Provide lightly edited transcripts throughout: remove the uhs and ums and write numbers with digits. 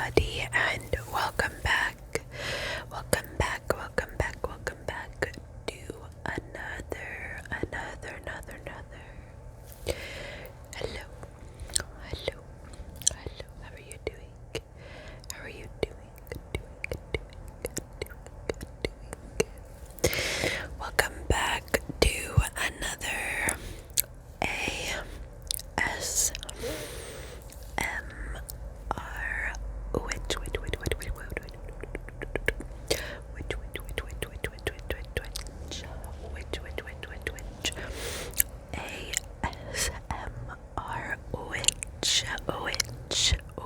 everybody, and welcome back. Welcome back to another. Hello. How are you doing? Welcome back to another ASMR.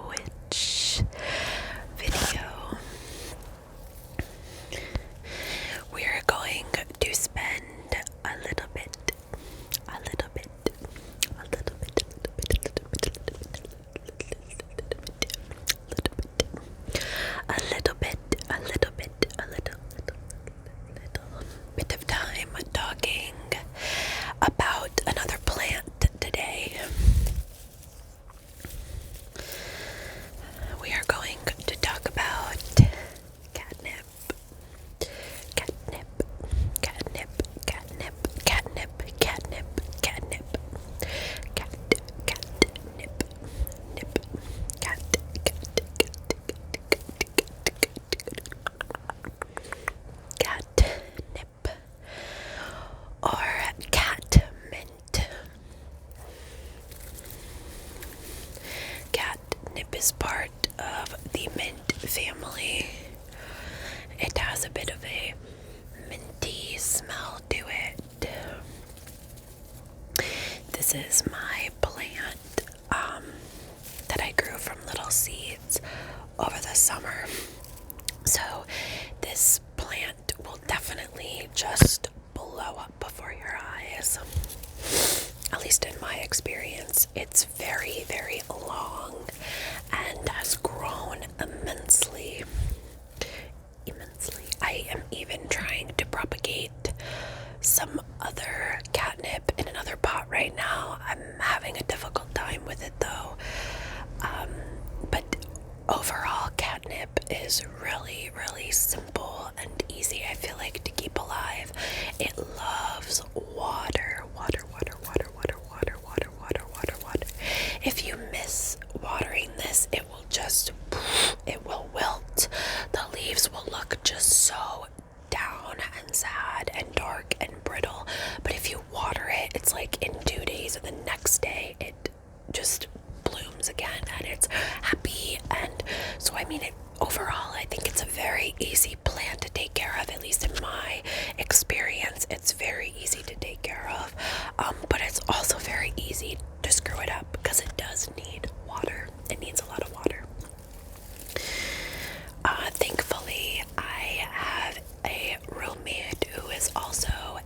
Which video we're going to spend a little bit of time talking about another plant today. We are going to talk about catnip. Catnip. Catnip or catmint. Catnip is part of the mint family. It has a bit of a minty smell to it. This is my plant that I grew from little seeds over the summer. So this plant will definitely just blow up before your eyes. At least in my experience, it's very, very long and has grown immensely. I am even trying to propagate some other catnip in another pot right now. I'm having a difficult time with it though. But overall, catnip is really, really simple and easy, I feel like, to keep alive. It loves water. If you miss watering this, it will wilt. The leaves will look just so down and sad and dark and brittle. But if you water it, it's like in 2 days or the next day, it just blooms again and it's happy. And so overall, I think it's a very easy plant to take care of, at least in my experience. It's very easy to take care of, but it's also very easy to screw it up because it does need water. It needs a lot of water. Thankfully, I have a roommate who is also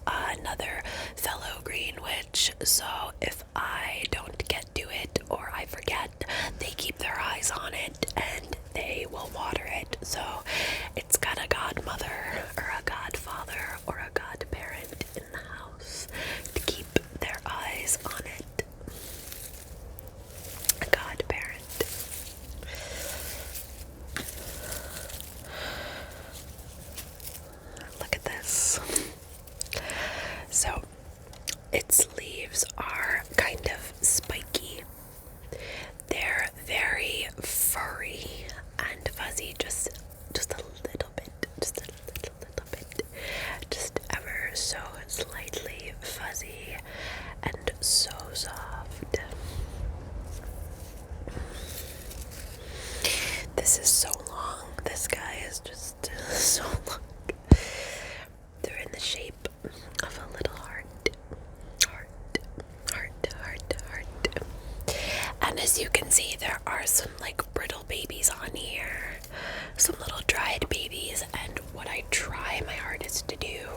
another fellow green witch, so if I don't get to it or I forget, they keep their eyes on it and they will water it. So it's got a godmother or a godfather or a godparent in the house to keep their eyes on it. A godparent. Look at this. So its leaves are kind of spiky. They're very furry and fuzzy, just a little bit, just ever so slightly fuzzy and so soft. This is so long. This guy is just so long. They're in the shape of a little heart. And as you can see, there are some like brittle babies on here, some little dried babies, and what I try my hardest to do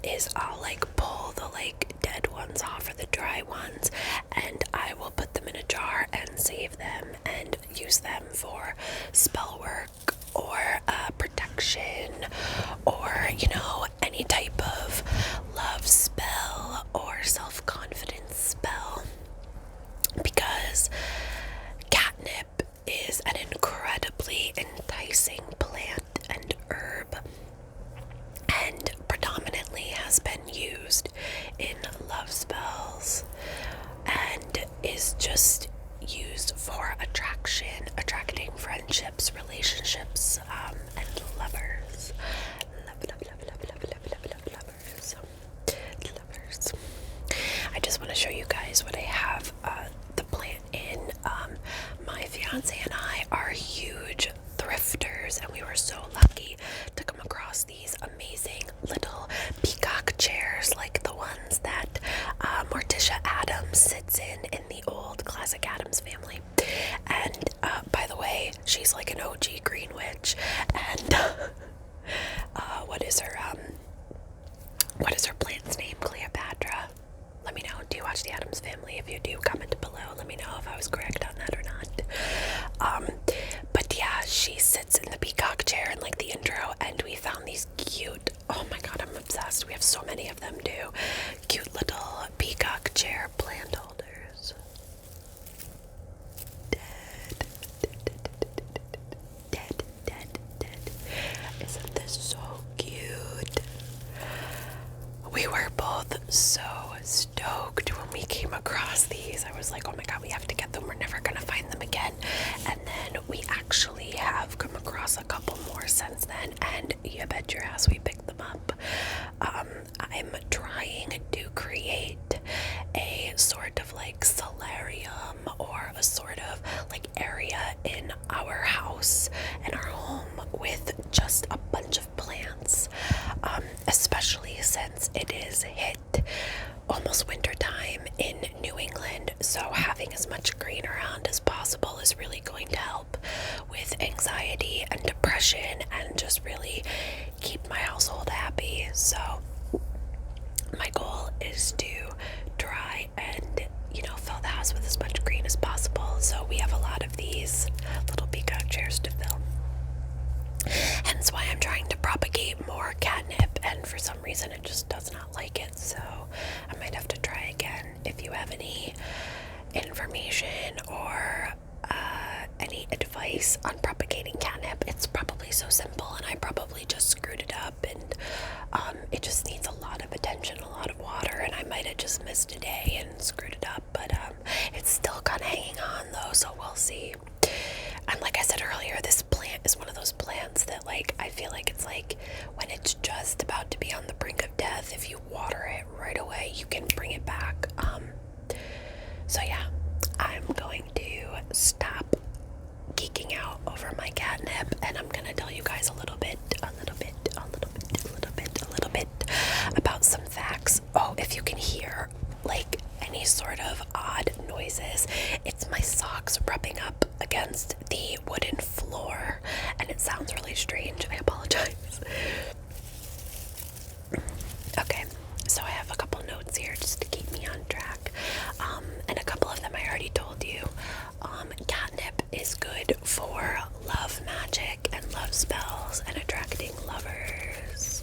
is I'll like pull the like dead ones off or the dry ones, and I will put them in a jar and save them and use them for spell work or protection, or any type of love spell or self-confidence spell, because catnip is an incredibly enticing plant and herb, and predominantly has been used in love spells, and is just used for attracting friendships, relationships, and lovers. Lovers. I just want to show you guys what I have the plant in. My fiance and I are huge thrifters, and we were so lucky to come across these amazing little peacock chairs like the ones that Morticia Adams sits in the old classic Addams Family. And by the way, she's like an OG Green Witch. And what is her plant's name? Cleopatra. Let me know. Do you watch the Addams Family? If you do, comment below. Let me know if I was correct on that or not. But yeah, she sits in the peacock chair in like the intro, and we found these cute, oh my god, I'm obsessed. We have so many of them too. Cute little peacock chair plant holders. Dead. Isn't this so cute? We were both so stoked when we came across these. I was like, oh my god, we have to get them. We're never gonna find them again. And then we actually have come across a couple more since then, and you bet your ass we picked them up. I'm trying to create a sort of like solarium, or a sort of like area in our house and our home with just a bunch of plants, especially since it is hit almost winter time in New England, so having as much green around as possible is really going to help with anxiety and depression, and just really keep my household happy. So my goal is to try and, fill the house with as much green as possible. So we have a lot of these little peacock chairs to fill. Hence why I'm trying to propagate more catnip, and for some reason it just does not like it, so I might have to try again. If you have any information or any advice on propagating catnip, it's probably so simple, and I probably just screwed it up, and it just needs a lot of attention, a lot of water, and I might have just missed a day and screwed it up, but it's still kind of hanging on though, so we'll see. And like I said earlier, this plant is one of those plants that, like, I feel like it's like when it's just about to be on the brink of death, if you water it right away, you can bring it back. So yeah, I'm going to stop geeking out over my catnip, and I'm gonna tell you guys a little bit about some facts. Oh, if you can hear like any sort of odd noises, it's my socks rubbing up against the wooden floor, and it sounds really strange. I apologize. Okay, so I have a couple notes here just to keep me on track, and a couple of them I already told you. Catnip is good for love magic and love spells and attracting lovers.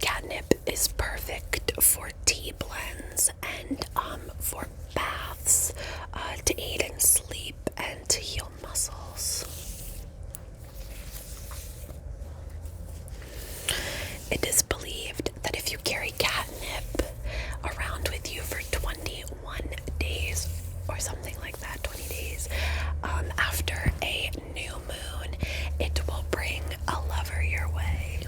Catnip is perfect for tea blends and for baths, to aid in sleep and to heal muscles. It is believed that if you carry catnip around with you for 21 days or something like that, 20 days, after a new moon, it will bring a lover your way.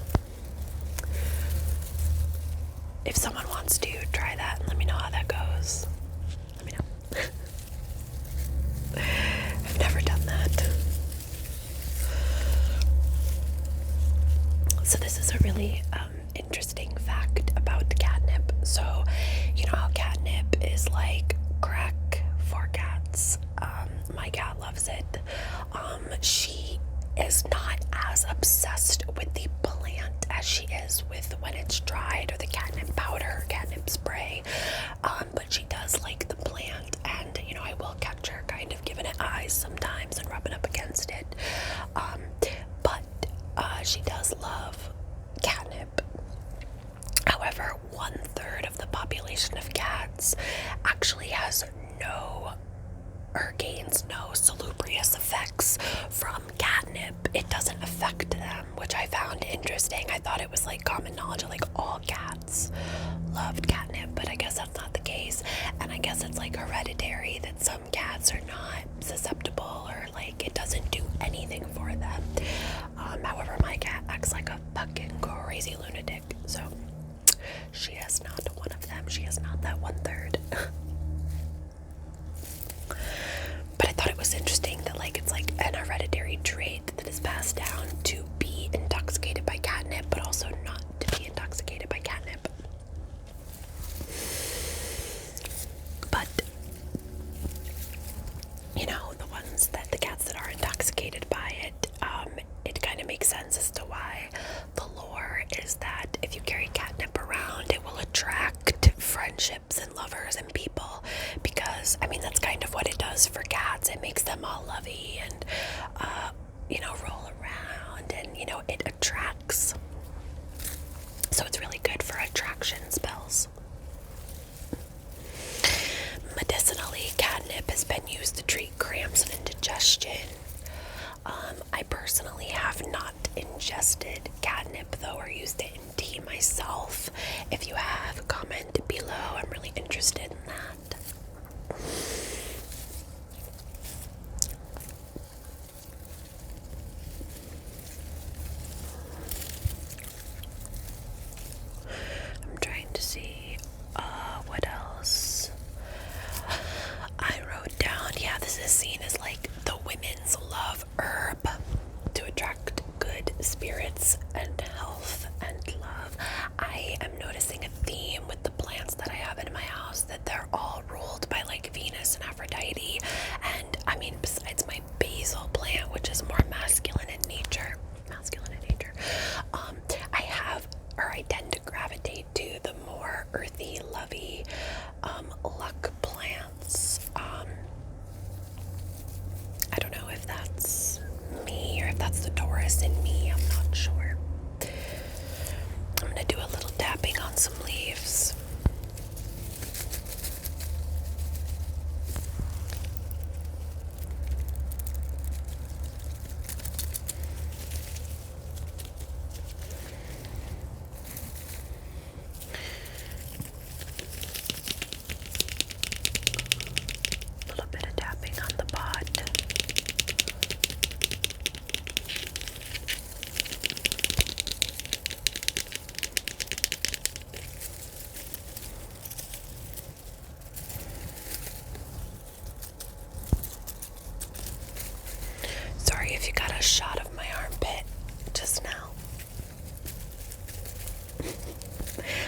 If someone wants to try that, let me know how that goes. Let me know. I've never done that. So this is a really interesting fact about catnip. So, you know how catnip is like crack for cats. My cat loves it. She is not as obsessed with the plant as she is with when it's dried, or the catnip powder or catnip spray. But she does like the plant, and I will catch her kind of giving it eyes sometimes and rubbing up against it. But she does love catnip. However, 1/3 of the population of cats actually has no gains no salubrious effects from catnip. It doesn't affect them, which I found interesting. I thought it was like common knowledge, like all cats loved catnip, but I guess that's not the case. And I guess it's like hereditary that some cats are not susceptible, or like it doesn't do anything for them. However, my cat acts like a fucking crazy lunatic, so she is not one of them. She is not that 1/3. But I thought it was interesting that like it's like an hereditary trait that is passed down to be intoxicated by catnip, but also not to be intoxicated by catnip. But you know, the ones that the cats that are intoxicated by it, it kind of makes sense as to why. The lore is that if you carry catnip around, it will attract friendships and lovers and people, because I mean that's kind of what it does for cats. It makes them all lovey and you know, roll around, and you know, it attracts. So it's really good for attraction spells. Medicinally, catnip has been used to treat cramps and indigestion. I personally have not ingested catnip though, or used it in tea myself. If you have, comment below. I'm really interested in that. I'm trying to see what else I wrote down. Yeah, this is seen as like the women's love herb to attract good spirits and health and love. I am noticing a theme with the plants that I have in my house, that they're all ruled by like Venus and Aphrodite. And I mean, besides my basil plant, which is more masculine in nature, I tend to gravitate to the more earthy, lovey, luck plants. I don't know if that's me or if that's the Taurus in me. I'm not sure. I'm gonna do a little tapping on some leaves. A little bit of tapping on the pot. Sorry if you got a shot of my armpit just now.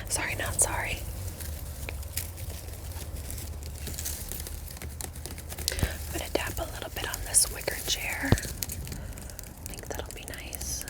Sorry, not sorry. I'm gonna tap a little bit on this wicker chair. I think that'll be nice.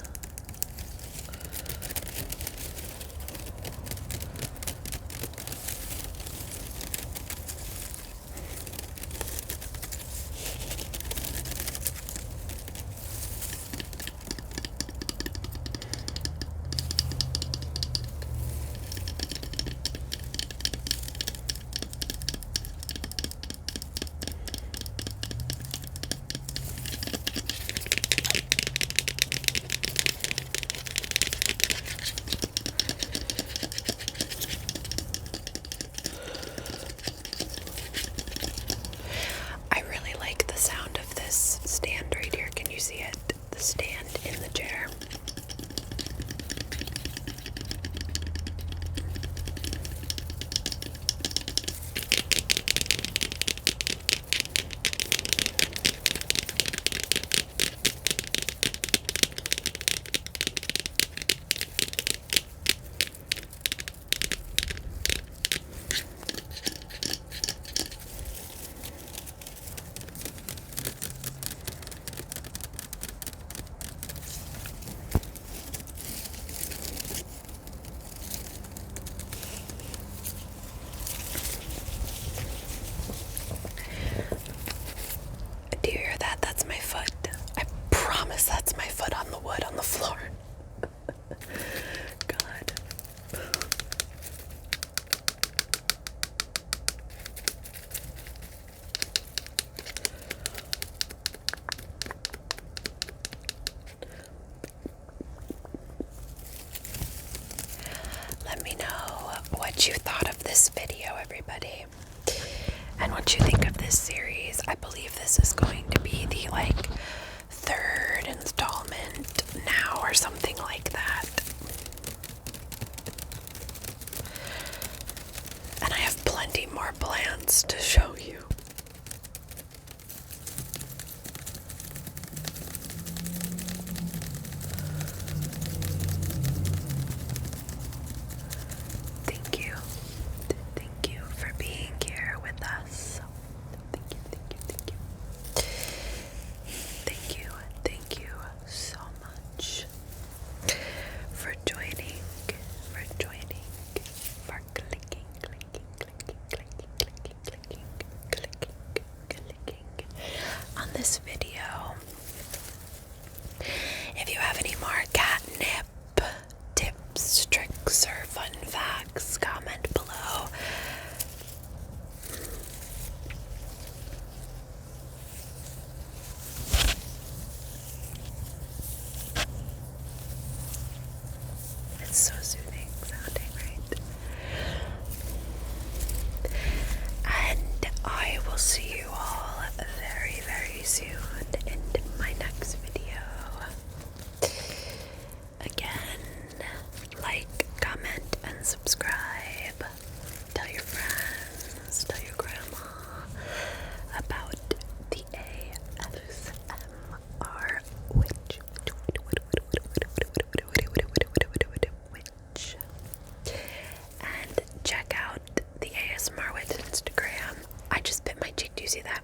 this video, everybody. And what you think of this series. I believe this is going to be the like third installment now or something like that. And I have plenty more plans to show you. Thank you. Thank you for being here with us. Thank you, thank you, thank you. Thank you so much for joining, for clicking, on this video. If you have any more catnip tips, tricks, or fun facts, comment below. It's so soothing sounding, right? And I will see you all very, very soon in my next video. Again, like, comment, and subscribe. Tell your friends, tell your grandma about the ASMR witch. And check out the ASMR witch Instagram. I just bit my cheek. Do you see that?